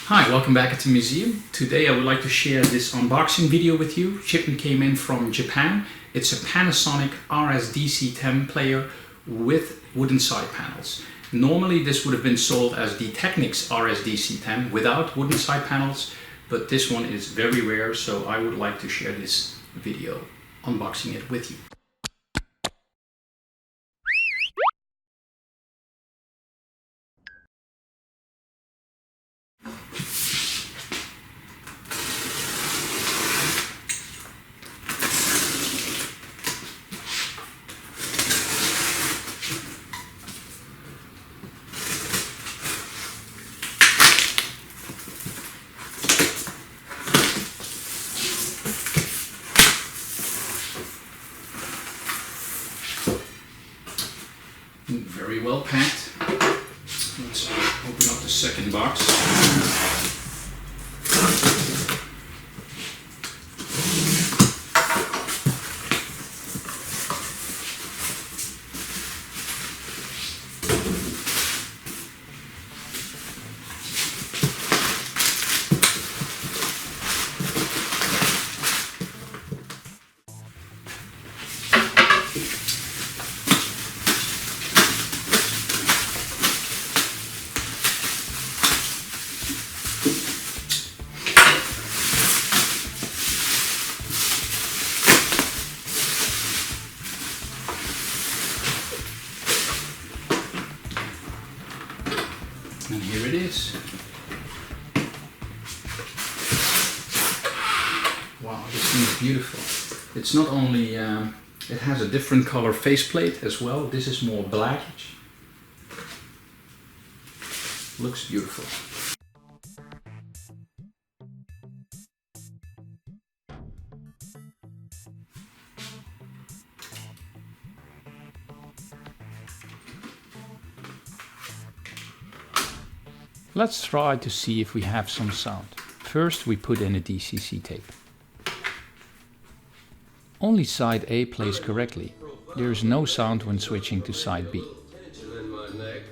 Hi, welcome back at the museum. Today I would like to share this unboxing video with you. Shipment came in from Japan. It's a Panasonic RS-DC10 player with wooden side panels. Normally this would have been sold as the Technics RS-DC10 without wooden side panels, but this one is very rare, so I would like to share this video unboxing it with you. Very well packed. Let's open up the second box. And here it is. Wow, this thing is beautiful. It's not only, it has a different color faceplate as well. This is more blackish. Looks beautiful. Let's try to see if we have some sound. First we put in a DCC tape. Only side A plays correctly. There is no sound when switching to side B. In my neck,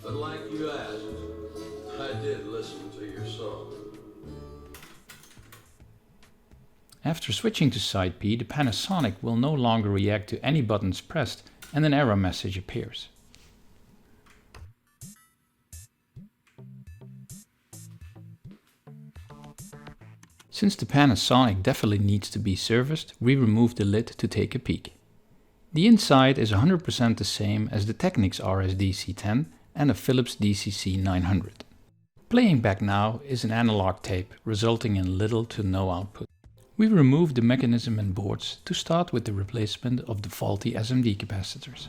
but like you asked, I did listen to your song. After switching to side B, the Panasonic will no longer react to any buttons pressed and an error message appears. Since the Panasonic definitely needs to be serviced, we remove the lid to take a peek. The inside is 100% the same as the Technics RS-DC10 and a Philips DCC900. Playing back now is an analog tape, resulting in little to no output. We remove the mechanism and boards to start with the replacement of the faulty SMD capacitors.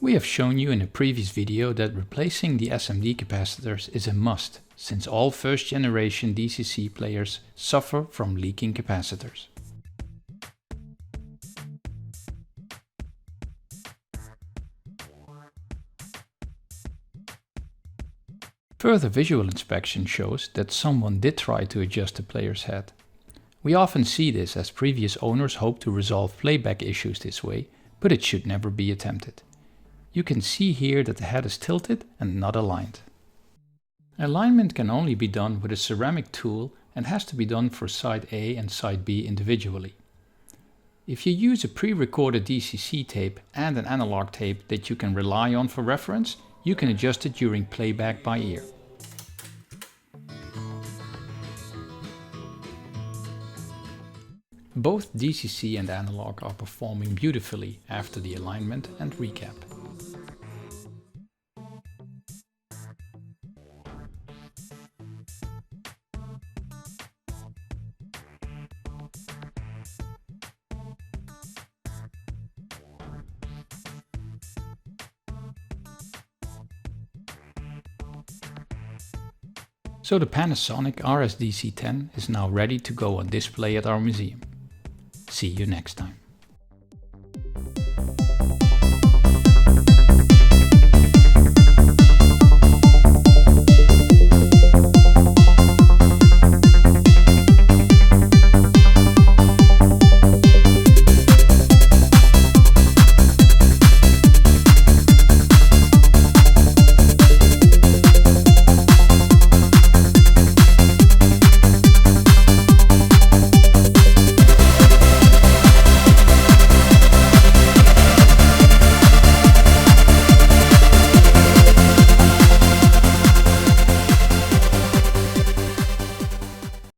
We have shown you in a previous video that replacing the SMD capacitors is a must, since all first generation DCC players suffer from leaking capacitors. Further visual inspection shows that someone did try to adjust the player's head. We often see this as previous owners hope to resolve playback issues this way, but it should never be attempted. You can see here that the head is tilted and not aligned. Alignment can only be done with a ceramic tool and has to be done for side A and side B individually. If you use a pre-recorded DCC tape and an analog tape that you can rely on for reference, you can adjust it during playback by ear. Both DCC and analog are performing beautifully after the alignment and recap. So the Panasonic RS-DC10 is now ready to go on display at our museum. See you next time.